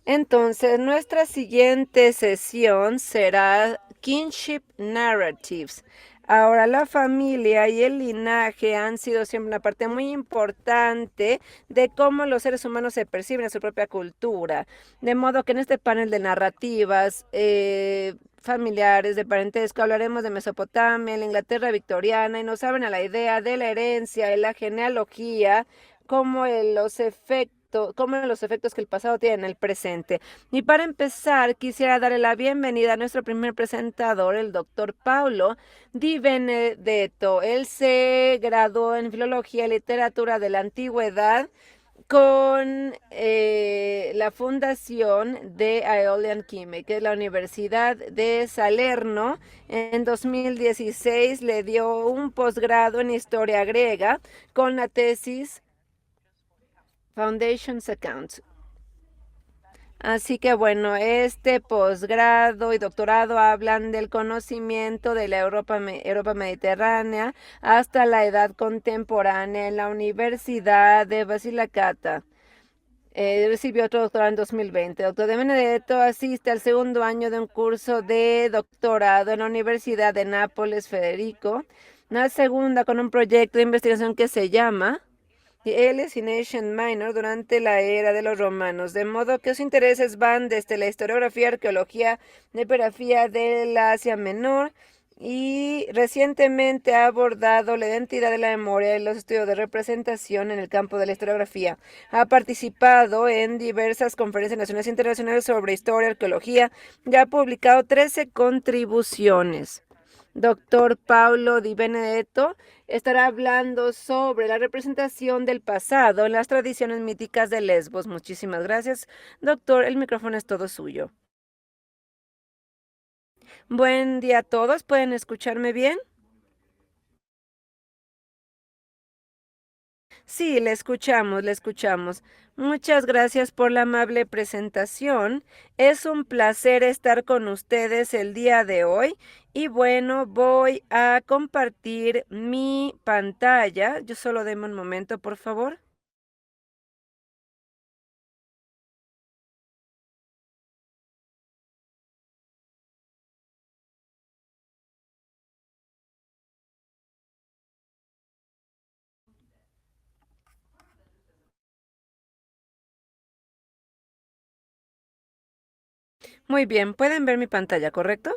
Entonces, nuestra siguiente sesión será Kinship Narratives. Ahora, la familia y el linaje han sido siempre una parte muy importante de cómo los seres humanos se perciben en su propia cultura. De modo que en este panel de narrativas familiares de parentesco hablaremos de Mesopotamia, la Inglaterra victoriana, y nos abren a la idea de la herencia y la genealogía como los efectos que el pasado tiene en el presente. Y para empezar, quisiera darle la bienvenida a nuestro primer presentador, el doctor Paulo Di Benedetto. Él se graduó en Filología y Literatura de la Antigüedad con la fundación de Aeolian Kime, que es la Universidad de Salerno. En 2016 le dio un posgrado en Historia Griega con la tesis Foundations Accounts. Así que bueno, este posgrado y doctorado hablan del conocimiento de la Europa mediterránea hasta la edad contemporánea en la Universidad de Basilicata. Recibió otro doctorado en 2020. Doctor de Benedetto asiste al segundo año de un curso de doctorado en la Universidad de Nápoles Federico, la segunda con un proyecto de investigación que se llama él es in Asian Minor durante la era de los romanos, de modo que sus intereses van desde la historiografía, arqueología, etnografía del Asia Menor, y recientemente ha abordado la identidad de la memoria y los estudios de representación en el campo de la historiografía. Ha participado en diversas conferencias nacionales e internacionales sobre historia, arqueología, y ha publicado 13 contribuciones. Doctor Paulo Di Benedetto estará hablando sobre la representación del pasado en las tradiciones míticas de Lesbos. Muchísimas gracias, doctor. El micrófono es todo suyo. Buen día a todos. ¿Pueden escucharme bien? Sí, le escuchamos, le escuchamos. Muchas gracias por la amable presentación. Es un placer estar con ustedes el día de hoy. Y bueno, voy a compartir mi pantalla. Yo solo deme un momento, por favor. Muy bien, pueden ver mi pantalla, ¿correcto?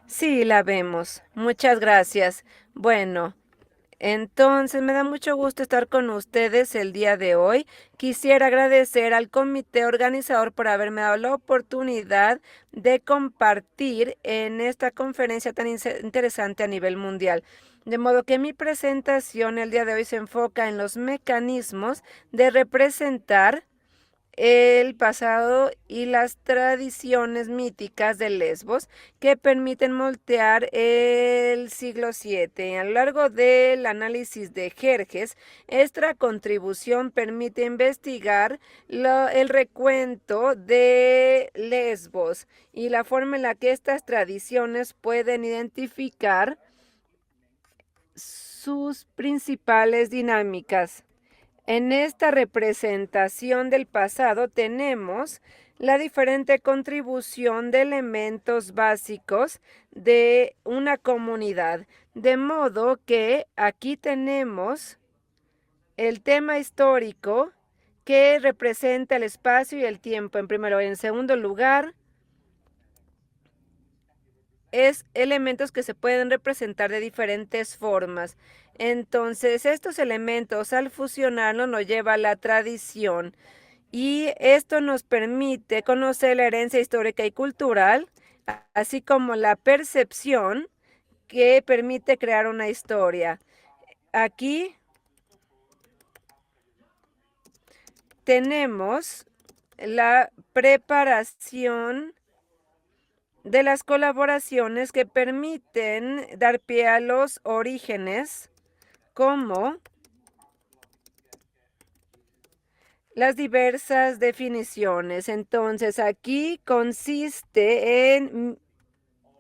Sí, la vemos. Muchas gracias. Bueno, entonces me da mucho gusto estar con ustedes el día de hoy. Quisiera agradecer al comité organizador por haberme dado la oportunidad de compartir en esta conferencia tan interesante a nivel mundial. De modo que mi presentación el día de hoy se enfoca en los mecanismos de representar el pasado y las tradiciones míticas de Lesbos que permiten moldear el siglo VII. A lo largo del análisis de Jerjes, esta contribución permite investigar el recuento de Lesbos y la forma en la que estas tradiciones pueden identificar sus principales dinámicas. En esta representación del pasado tenemos la diferente contribución de elementos básicos de una comunidad, de modo que aquí tenemos el tema histórico que representa el espacio y el tiempo en primer lugar. En segundo lugar, es elementos que se pueden representar de diferentes formas. Entonces, estos elementos al fusionarlos nos lleva a la tradición y esto nos permite conocer la herencia histórica y cultural, así como la percepción que permite crear una historia. Aquí tenemos la preparación de las colaboraciones que permiten dar pie a los orígenes, como las diversas definiciones. Entonces, aquí consiste en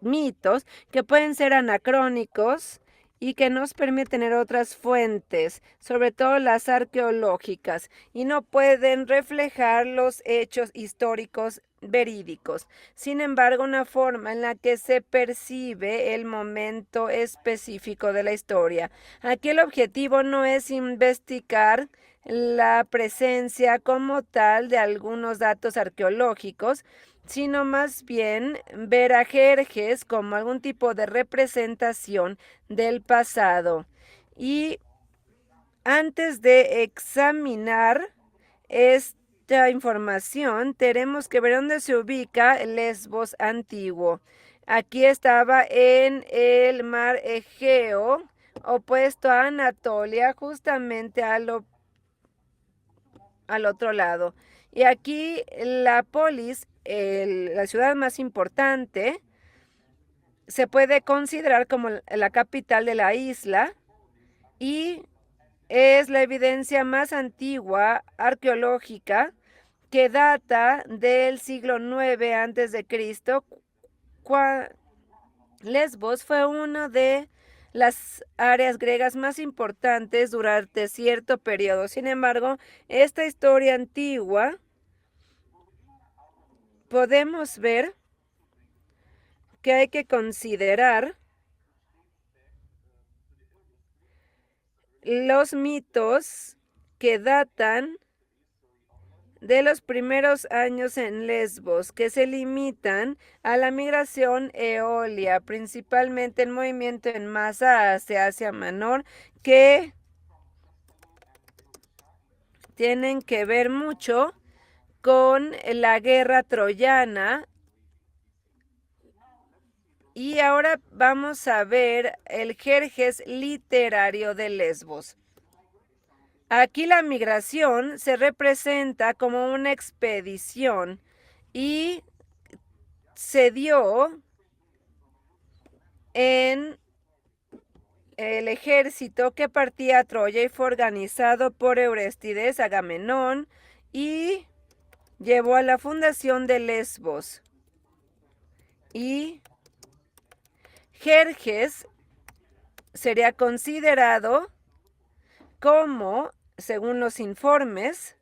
mitos que pueden ser anacrónicos y que nos permite tener otras fuentes, sobre todo las arqueológicas, y no pueden reflejar los hechos históricos verídicos. Sin embargo, una forma en la que se percibe el momento específico de la historia. Aquí el objetivo no es investigar la presencia como tal de algunos datos arqueológicos, sino más bien ver a Jerjes como algún tipo de representación del pasado. Y antes de examinar esta información, tenemos que ver dónde se ubica Lesbos antiguo. Aquí estaba en el mar Egeo, opuesto a Anatolia, justamente al otro lado. Y aquí la polis, la ciudad más importante, se puede considerar como la capital de la isla y es la evidencia más antigua arqueológica que data del siglo IX antes de Cristo. Lesbos fue una de las áreas griegas más importantes durante cierto periodo. Sin embargo, esta historia antigua podemos ver que hay que considerar los mitos que datan de los primeros años en Lesbos, que se limitan a la migración eolia, principalmente el movimiento en masa hacia Asia Menor, que tienen que ver mucho con la guerra troyana. Y ahora vamos a ver el Jerjes literario de Lesbos. Aquí la migración se representa como una expedición y se dio en el ejército que partía a Troya y fue organizado por Eurístides, Agamenón y llevó a la fundación de Lesbos. Y Jerjes sería considerado como, según los informes,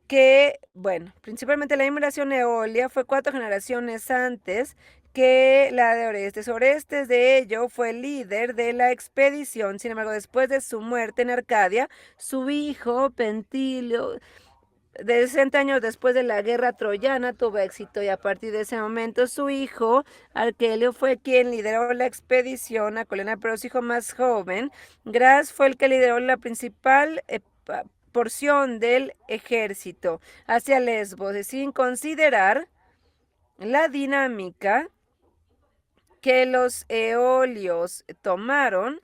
que, bueno, principalmente la inmigración eolia fue 4 generaciones antes que la de Orestes. Orestes, de ello, fue líder de la expedición. Sin embargo, después de su muerte en Arcadia, su hijo Pentilio, de 60 años después de la guerra troyana, tuvo éxito y a partir de ese momento su hijo Arquelio fue quien lideró la expedición a Colena, pero su hijo más joven, Gras, fue el que lideró la principal porción del ejército hacia Lesbos, sin considerar la dinámica que los eolios tomaron.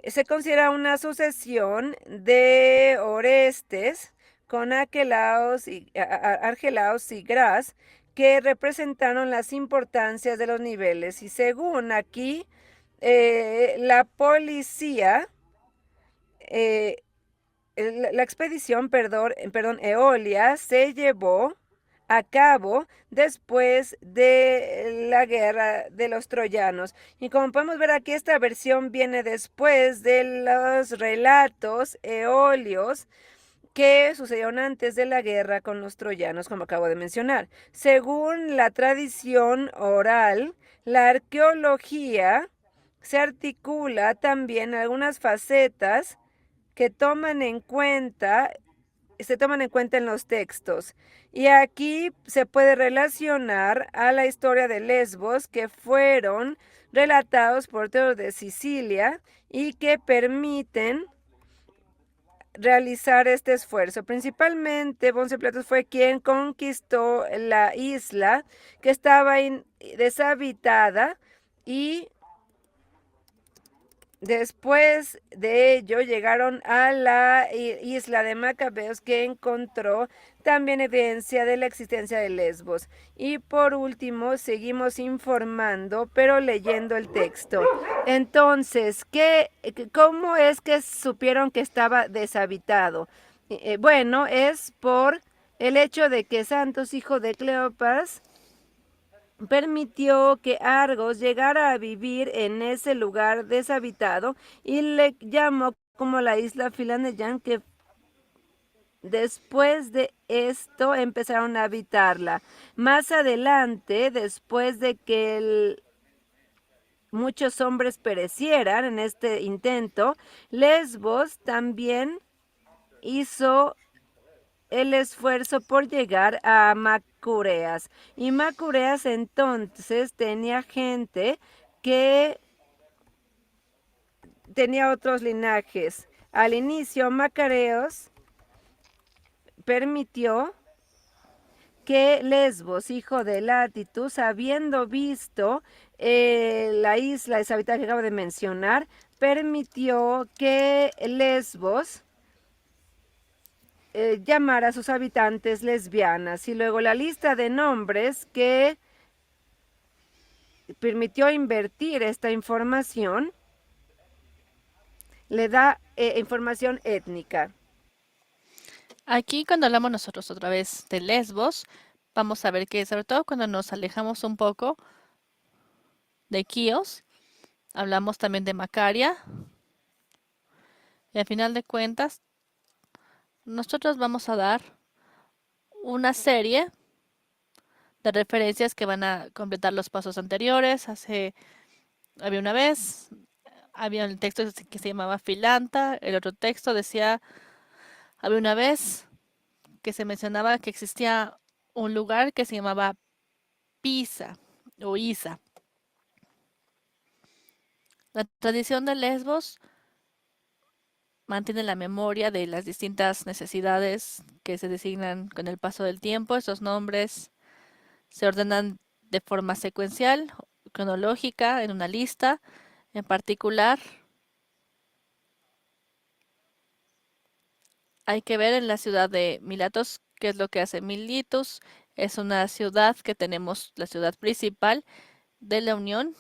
Se considera una sucesión de Orestes con Arquelaos y Gras, que representaron las importancias de los niveles. Y según aquí, la policía, la expedición, eolia, se llevó a cabo después de la guerra de los troyanos. Y como podemos ver aquí, esta versión viene después de los relatos eolios que sucedieron antes de la guerra con los troyanos, como acabo de mencionar. Según la tradición oral, la arqueología se articula también en algunas facetas que se toman en cuenta en los textos. Y aquí se puede relacionar a la historia de Lesbos, que fueron relatados por Teodoro de Sicilia y que permiten realizar este esfuerzo. Principalmente, Poncio Pilatos fue quien conquistó la isla, que estaba deshabitada, y después de ello llegaron a la isla de Macabeos, que encontró también evidencia de la existencia de Lesbos. Y por último, seguimos informando, pero leyendo el texto. Entonces, ¿cómo es que supieron que estaba deshabitado? Bueno, es por el hecho de que Santos, hijo de Cleopas, permitió que Argos llegara a vivir en ese lugar deshabitado y le llamó como la isla Philadelphia, que después de esto empezaron a habitarla. Más adelante, después de que muchos hombres perecieran en este intento, Lesbos también hizo el esfuerzo por llegar a Macureas. Y Macureas entonces tenía gente que tenía otros linajes. Al inicio, Macareos permitió que Lesbos, hijo de Latitus, habiendo visto la isla deshabitada que acabo de mencionar, permitió que Lesbos llamara a sus habitantes lesbianas. Y luego la lista de nombres que permitió invertir esta información le da información étnica. Aquí cuando hablamos nosotros otra vez de Lesbos, vamos a ver que sobre todo cuando nos alejamos un poco de Quíos, hablamos también de Macaria, y al final de cuentas, nosotros vamos a dar una serie de referencias que van a completar los pasos anteriores. Había una vez, había un texto que se llamaba Filanta, el otro texto decía, había una vez que se mencionaba que existía un lugar que se llamaba Pisa o Isa. La tradición de Lesbos mantiene la memoria de las distintas necesidades que se designan con el paso del tiempo. Estos nombres se ordenan de forma secuencial, cronológica, en una lista. En particular, hay que ver en la ciudad de Milatos qué es lo que hace Miletus. Es una ciudad que tenemos, la ciudad principal de la Unión.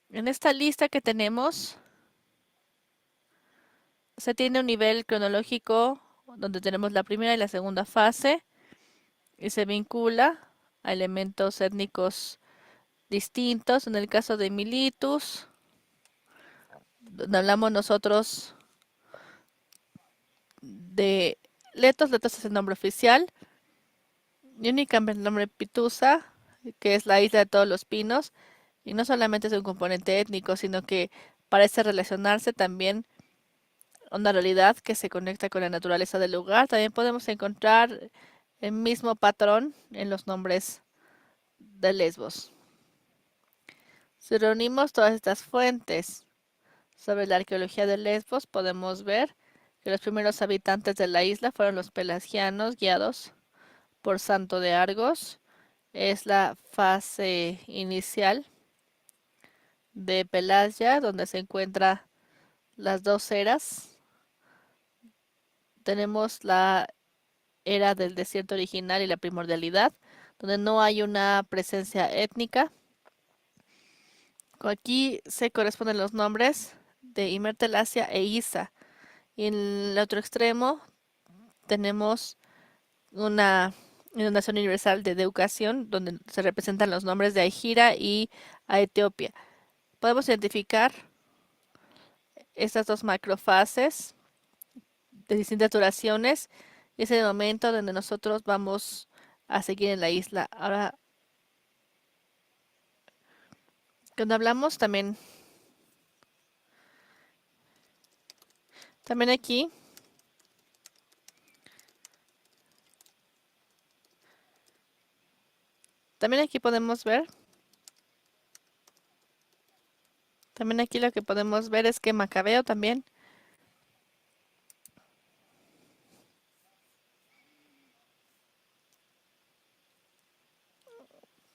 En esta lista que tenemos, se tiene un nivel cronológico donde tenemos la primera y la segunda fase y se vincula a elementos étnicos distintos. En el caso de Miletus, donde hablamos nosotros de Letos, Letos es el nombre oficial, y únicamente el nombre Pitusa, que es la isla de todos los pinos, y no solamente es un componente étnico, sino que parece relacionarse también a una realidad que se conecta con la naturaleza del lugar. También podemos encontrar el mismo patrón en los nombres de Lesbos. Si reunimos todas estas fuentes sobre la arqueología de Lesbos, podemos ver que los primeros habitantes de la isla fueron los pelagianos, guiados por Santo de Argos. Es la fase inicial de Pelagia, donde se encuentran las dos eras. Tenemos la era del desierto original y la primordialidad, donde no hay una presencia étnica. Aquí se corresponden los nombres de Imertelasia e Isa. Y en el otro extremo tenemos una inundación universal de educación, donde se representan los nombres de Aijira y a Etiopía. Podemos identificar estas dos macrofases de distintas duraciones y es el momento donde nosotros vamos a seguir en la isla. Ahora, cuando hablamos también aquí, podemos ver, también aquí lo que podemos ver es que Macabeo también.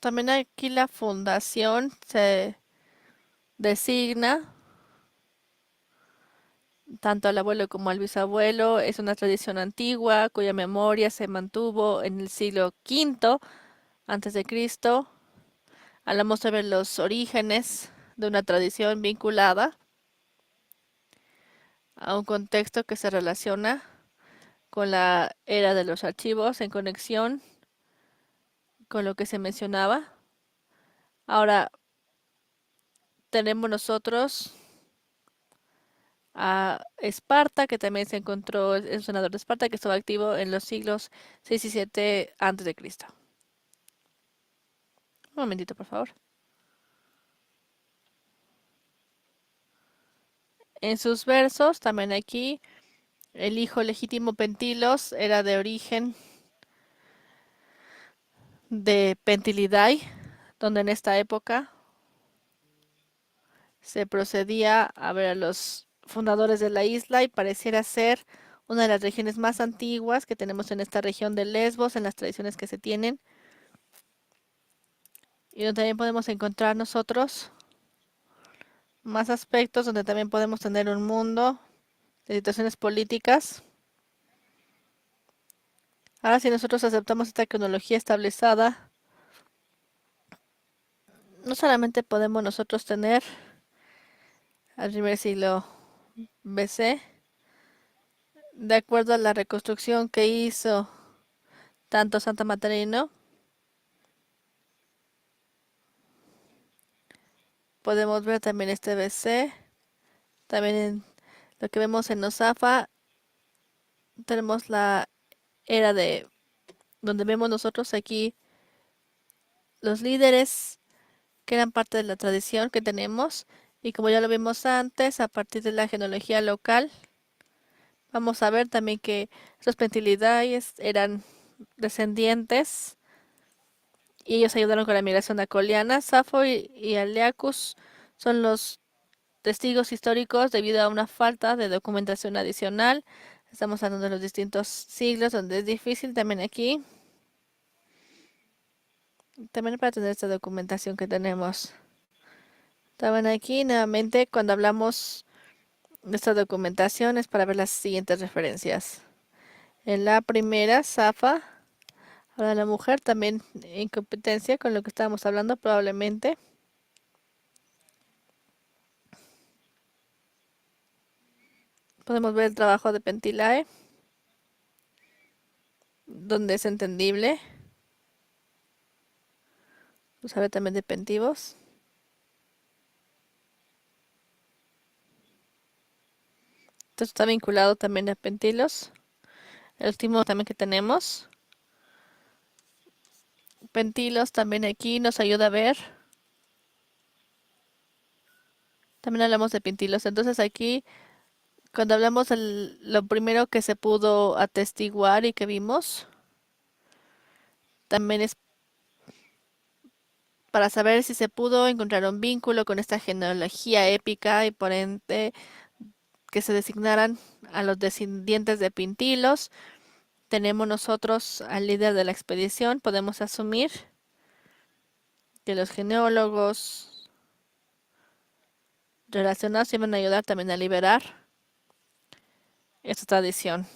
También aquí la fundación se designa tanto al abuelo como al bisabuelo. Es una tradición antigua cuya memoria se mantuvo en el siglo V antes de Cristo. Hablamos sobre los orígenes de una tradición vinculada a un contexto que se relaciona con la era de los archivos en conexión con lo que se mencionaba. Ahora tenemos nosotros a Esparta, que también se encontró, es un senador de Esparta que estuvo activo en los siglos 6 y 7 antes de Cristo. Un momentito, por favor. En sus versos, también aquí, el hijo legítimo Pentilos era de origen de Pentilidae, donde en esta época se procedía a ver a los fundadores de la isla y pareciera ser una de las regiones más antiguas que tenemos en esta región de Lesbos, en las tradiciones que se tienen, y donde también podemos encontrar nosotros más aspectos, donde también podemos tener un mundo de situaciones políticas. Ahora, si nosotros aceptamos esta cronología establecida, no solamente podemos nosotros tener al primer siglo BC, de acuerdo a la reconstrucción que hizo tanto Santa Matarino, podemos ver también este BC, también en lo que vemos en Osafa, tenemos la era de donde vemos nosotros aquí los líderes que eran parte de la tradición que tenemos y como ya lo vimos antes, a partir de la genealogía local, vamos a ver también que los Pentilidaes eran descendientes y ellos ayudaron con la migración acoliana. Safo y Aleacus son los testigos históricos debido a una falta de documentación adicional. Estamos hablando de los distintos siglos donde es difícil también aquí, también para tener esta documentación que tenemos. También aquí nuevamente cuando hablamos de esta documentación es para ver las siguientes referencias. En la primera, Safa, habla de la mujer también en competencia con lo que estábamos hablando probablemente. Podemos ver el trabajo de Pentilae, donde es entendible. Vamos a ver también de Pentivos. Esto está vinculado también a Pentilos. El último también que tenemos. Pentilos también aquí nos ayuda a ver. También hablamos de Pentilos. Entonces aquí, cuando hablamos de lo primero que se pudo atestiguar y que vimos, también es para saber si se pudo encontrar un vínculo con esta genealogía épica y por ende que se designaran a los descendientes de Pintilos. Tenemos nosotros al líder de la expedición, podemos asumir que los geneálogos relacionados iban a ayudar también a liberar esta tradición.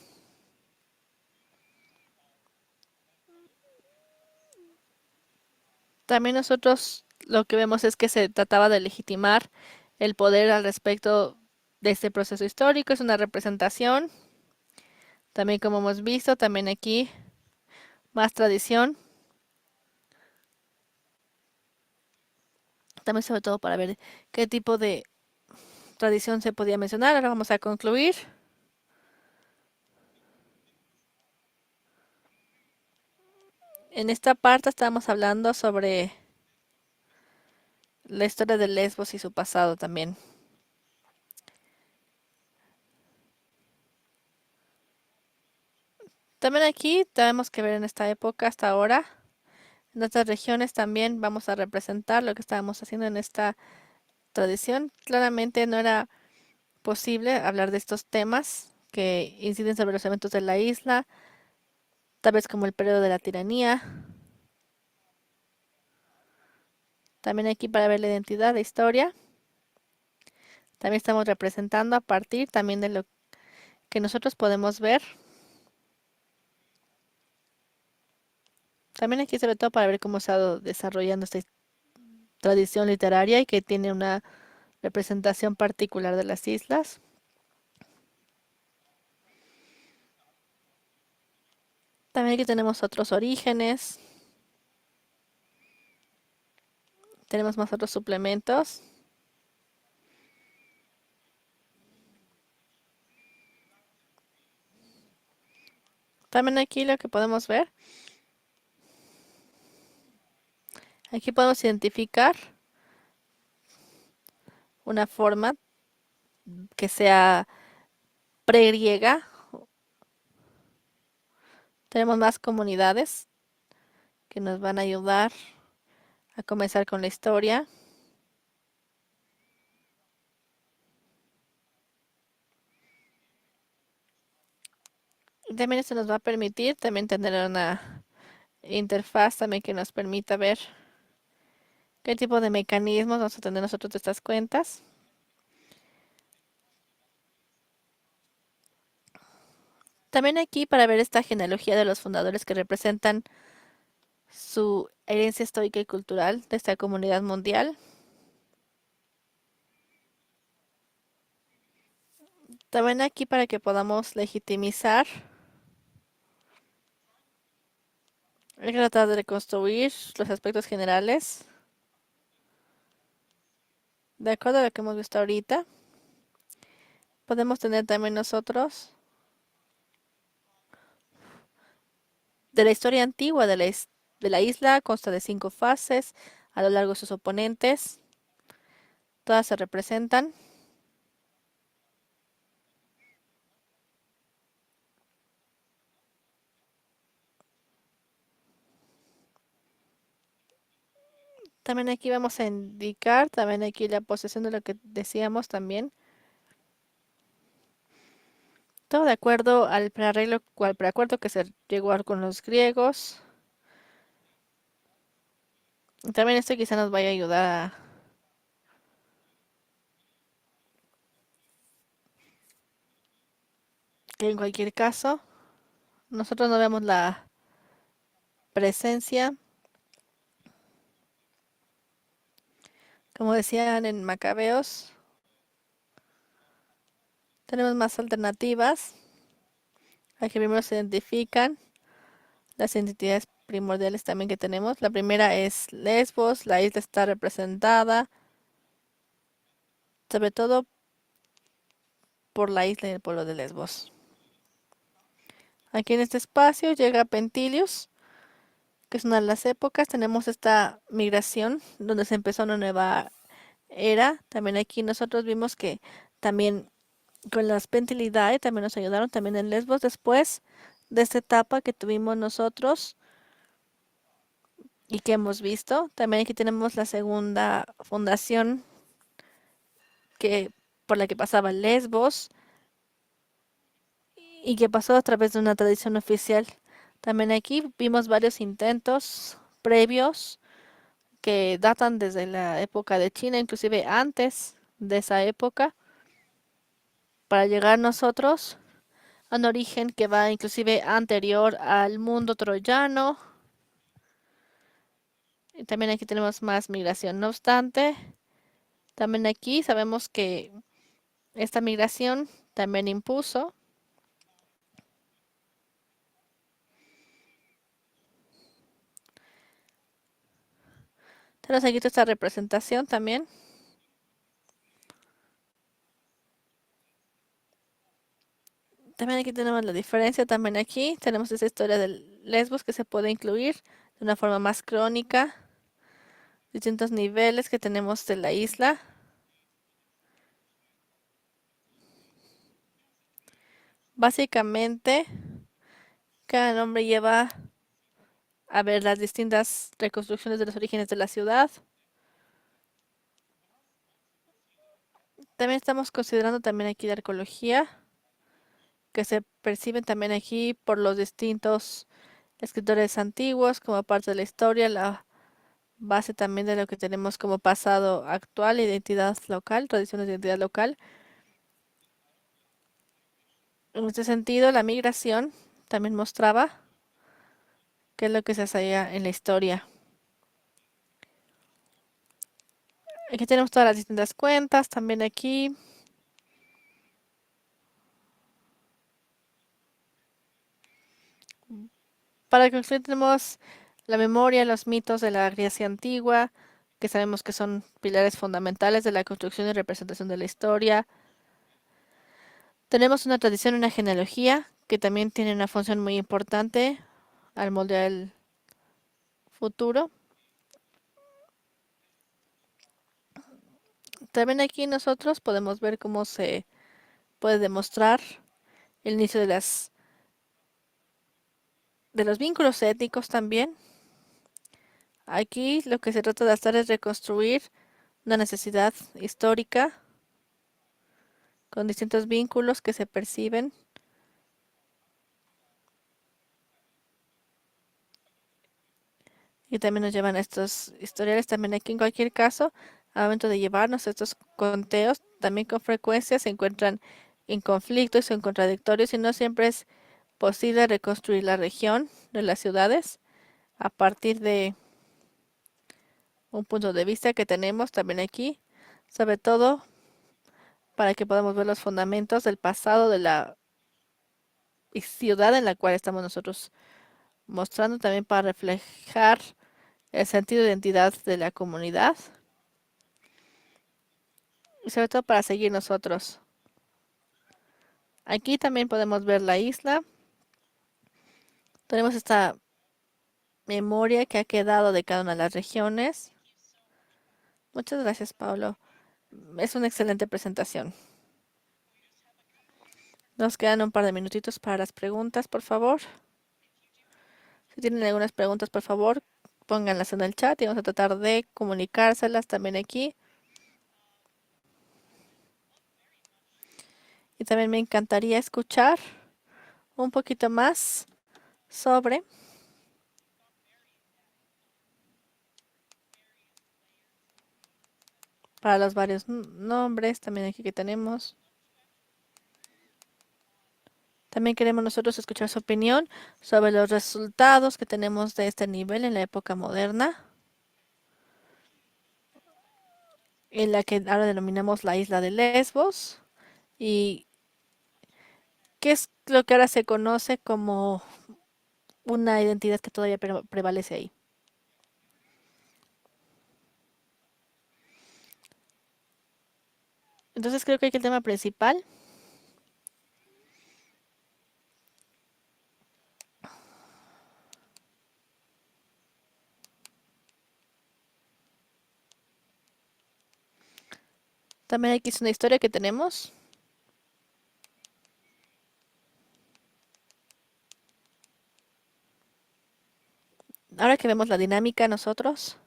También nosotros lo que vemos es que se trataba de legitimar el poder al respecto de este proceso histórico, es una representación. También como hemos visto, también aquí más tradición. También sobre todo para ver qué tipo de tradición se podía mencionar. Ahora vamos a concluir. En esta parte estamos hablando sobre la historia de Lesbos y su pasado también. También aquí tenemos que ver en esta época hasta ahora. En otras regiones también vamos a representar lo que estábamos haciendo en esta tradición. Claramente no era posible hablar de estos temas que inciden sobre los eventos de la isla, tal vez como el periodo de la tiranía. También aquí para ver la identidad, la historia. También estamos representando a partir también de lo que nosotros podemos ver. También aquí sobre todo para ver cómo se ha ido desarrollando esta tradición literaria y que tiene una representación particular de las islas. También aquí tenemos otros orígenes. Tenemos más otros suplementos. También aquí lo que podemos ver, aquí podemos identificar una forma que sea pregriega. Tenemos más comunidades que nos van a ayudar a comenzar con la historia. Y también esto nos va a permitir también tener una interfaz también que nos permita ver qué tipo de mecanismos vamos a tener nosotros de estas cuentas. También aquí para ver esta genealogía de los fundadores que representan su herencia histórica y cultural de esta comunidad mundial. También aquí para que podamos legitimizar. Hay que tratar de reconstruir los aspectos generales de acuerdo a lo que hemos visto ahorita. Podemos tener también nosotros de la historia antigua de la isla, consta de 5 fases a lo largo de sus oponentes. Todas se representan. También aquí vamos a indicar, también aquí la posesión de lo que decíamos también. Todo de acuerdo al prearreglo o al preacuerdo que se llegó con los griegos. También esto quizá nos vaya a ayudar que en cualquier caso nosotros no vemos la presencia, como decían en Macabeos, tenemos más alternativas. Aquí primero se identifican las entidades primordiales también que tenemos. La primera es Lesbos, la isla está representada, sobre todo por la isla y el pueblo de Lesbos. Aquí en este espacio llega Pentilius, que es una de las épocas. Tenemos esta migración donde se empezó una nueva era. También aquí nosotros vimos que también con las Pentilidae también nos ayudaron, también en Lesbos después de esta etapa que tuvimos nosotros y que hemos visto. También aquí tenemos la segunda fundación que por la que pasaba Lesbos y que pasó a través de una tradición oficial. También aquí vimos varios intentos previos que datan desde la época de China, inclusive antes de esa época, para llegar nosotros a un origen que va inclusive anterior al mundo troyano. Y también aquí tenemos más migración. No obstante, también aquí sabemos que esta migración también impuso. Tenemos aquí esta representación también. También aquí tenemos la diferencia, también aquí tenemos esa historia de Lesbos que se puede incluir de una forma más crónica, distintos niveles que tenemos de la isla. Básicamente, cada nombre lleva a ver las distintas reconstrucciones de los orígenes de la ciudad. También estamos considerando también aquí la arqueología, que se perciben también aquí por los distintos escritores antiguos como parte de la historia, la base también de lo que tenemos como pasado actual, identidad local, tradiciones de identidad local. En este sentido, la migración también mostraba qué es lo que se hacía en la historia. Aquí tenemos todas las distintas cuentas, también aquí. Para concluir tenemos la memoria, los mitos de la Grecia antigua, que sabemos que son pilares fundamentales de la construcción y representación de la historia. Tenemos una tradición y una genealogía que también tiene una función muy importante al moldear el futuro. También aquí nosotros podemos ver cómo se puede demostrar el inicio de los vínculos étnicos también. Aquí lo que se trata de hacer es reconstruir una necesidad histórica con distintos vínculos que se perciben y también nos llevan a estos historiales. También aquí en cualquier caso, al momento de llevarnos estos conteos, también con frecuencia se encuentran en conflictos o en contradictorios y no siempre es posible reconstruir la región de las ciudades a partir de un punto de vista que tenemos también aquí, sobre todo para que podamos ver los fundamentos del pasado de la ciudad en la cual estamos nosotros mostrando, también para reflejar el sentido de identidad de la comunidad y sobre todo para seguir nosotros. Aquí también podemos ver la isla. Tenemos esta memoria que ha quedado de cada una de las regiones. Muchas gracias, Pablo. Es una excelente presentación. Nos quedan un par de minutitos para las preguntas, por favor. Si tienen algunas preguntas, por favor, pónganlas en el chat y vamos a tratar de comunicárselas también aquí. Y también me encantaría escuchar un poquito más sobre para los varios nombres también aquí que tenemos. También queremos nosotros escuchar su opinión sobre los resultados que tenemos de este nivel en la época moderna, en la que ahora denominamos la isla de Lesbos, y qué es lo que ahora se conoce como una identidad que todavía prevalece ahí. Entonces creo que aquí el tema principal también aquí es una historia que tenemos. Ahora que vemos la dinámica nosotros,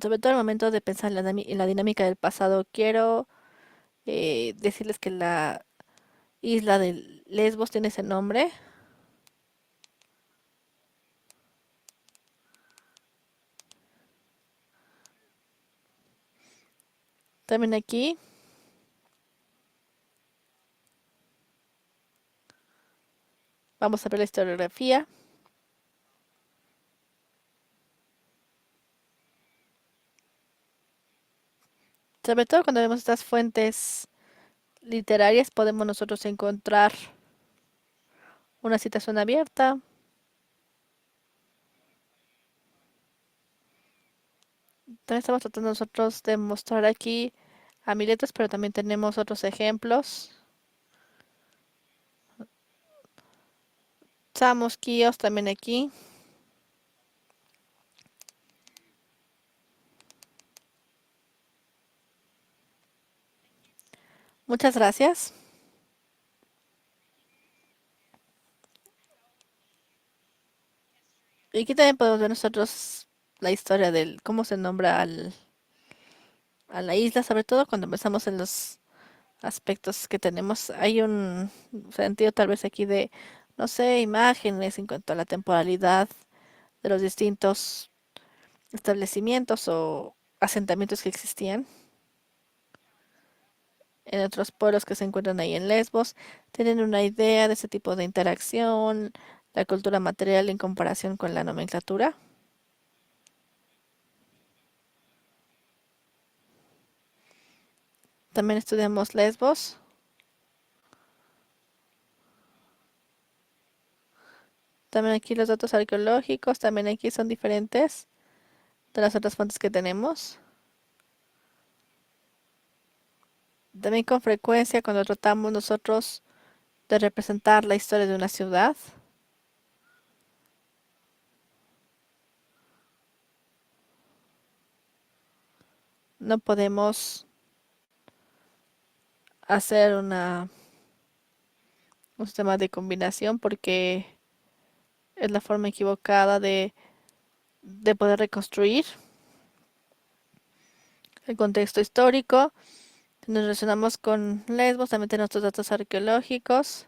sobre todo al momento de pensar en en la dinámica del pasado, quiero decirles que la isla de Lesbos tiene ese nombre. También aquí vamos a ver la historiografía. Sobre todo cuando vemos estas fuentes literarias podemos nosotros encontrar una citación abierta. También estamos tratando nosotros de mostrar aquí a Miletos, pero también tenemos otros ejemplos. Samos, Kios también aquí. Muchas gracias. Y aquí también podemos ver nosotros la historia del cómo se nombra a la isla, sobre todo cuando pensamos en los aspectos que tenemos. Hay un sentido tal vez aquí de, no sé, imágenes en cuanto a la temporalidad de los distintos establecimientos o asentamientos que existían en otros pueblos que se encuentran ahí en Lesbos. Tienen una idea de ese tipo de interacción, la cultura material en comparación con la nomenclatura. También estudiamos Lesbos. También aquí los datos arqueológicos, también aquí son diferentes. de las otras fuentes que tenemos. También con frecuencia cuando tratamos nosotros de representar la historia de una ciudad, no podemos hacer un sistema de combinación porque es la forma equivocada de poder reconstruir el contexto histórico. Si nos relacionamos con Lesbos, también tenemos nuestros datos arqueológicos.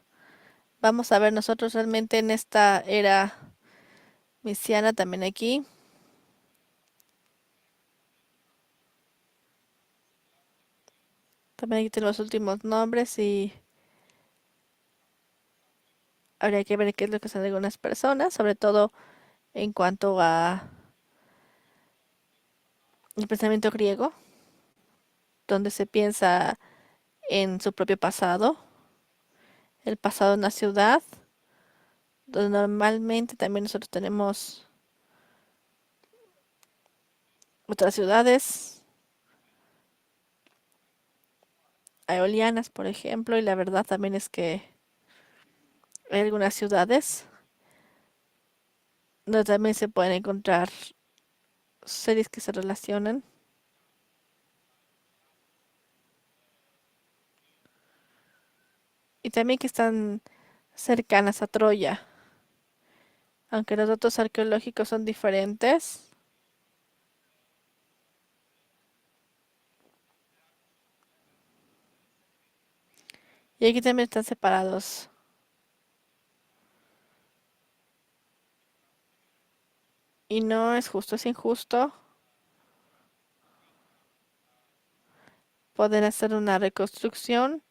Vamos a ver nosotros realmente en esta era misiana también aquí. También aquí tenemos los últimos nombres y habría que ver qué es lo que son algunas personas, sobre todo en cuanto a el pensamiento griego, donde se piensa en su propio pasado, el pasado de una ciudad, donde normalmente también nosotros tenemos otras ciudades eolianas, por ejemplo, y la verdad también es que hay algunas ciudades donde también se pueden encontrar series que se relacionan. Y también que están cercanas a Troya, aunque los datos arqueológicos son diferentes. Y aquí también están separados. Y no es justo, es injusto poder hacer una reconstrucción